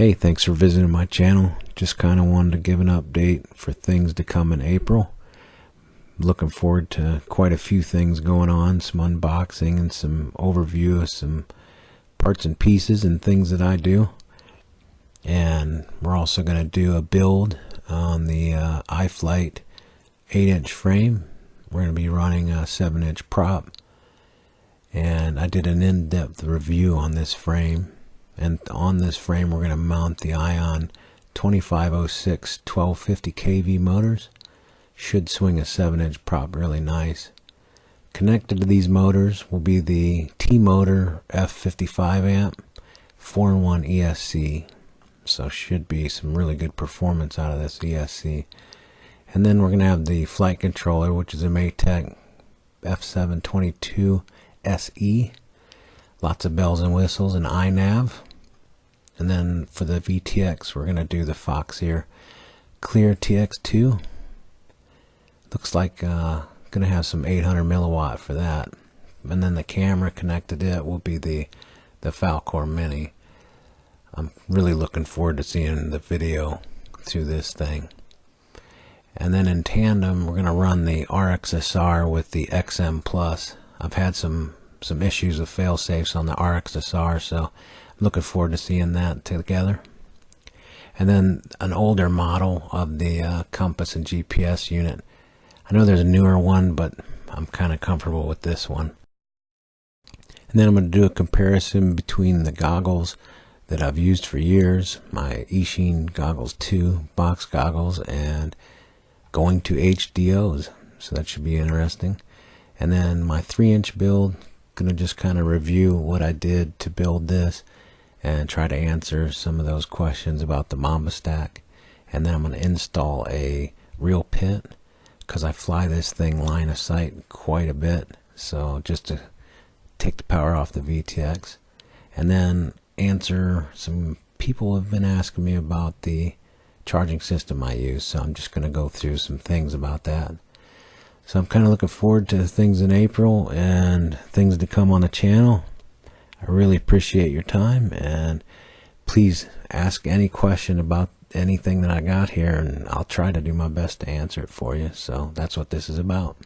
Hey, thanks for visiting my channel. Just kind of wanted to give an update for things to come in April. Looking forward to quite a few things going on, some unboxing and some overview of some parts and pieces and things that I do. And we're also going to do a build on the iFlight 8-inch frame. We're going to be running a 7-inch prop. And I did an in-depth review on this frame. And on this frame we're going to mount the Ion 2506 1250 kV motors. Should swing a 7-inch prop really nice. Connected to these motors will be the T-Motor F55 amp 4-in-1 ESC. So should be some really good performance out of this ESC. And then we're going to have the flight controller, which is a Matek F722 SE. Lots of bells and whistles and iNav. And then for the VTX, we're going to do the Foxeer Clear TX2. Looks like going to have some 800 milliwatt for that. And then the camera connected to it will be the Falcor Mini. I'm really looking forward to seeing the video through this thing. And then in tandem, we're going to run the RXSR with the XM Plus. I've had some issues with fail-safes on the RXSR, so I'm looking forward to seeing that together. And then an older model of the compass and GPS unit. I know there's a newer one, but I'm kind of comfortable with this one. And then I'm going to do a comparison between the goggles that I've used for years, my Ishin Goggles 2 box goggles, and going to HDOs, so that should be interesting. And then my 3-inch build, going to just kind of review what I did to build this and try to answer some of those questions about the Mamba stack. And then I'm going to install a real pit because I fly this thing line of sight quite a bit, so just to take the power off the VTX. And then answer some people have been asking me about the charging system I use, so I'm just going to go through some things about that. So I'm kind of looking forward to things in April and things to come on the channel. I really appreciate your time, and please ask any question about anything that I got here, and I'll try to do my best to answer it for you. So that's what this is about.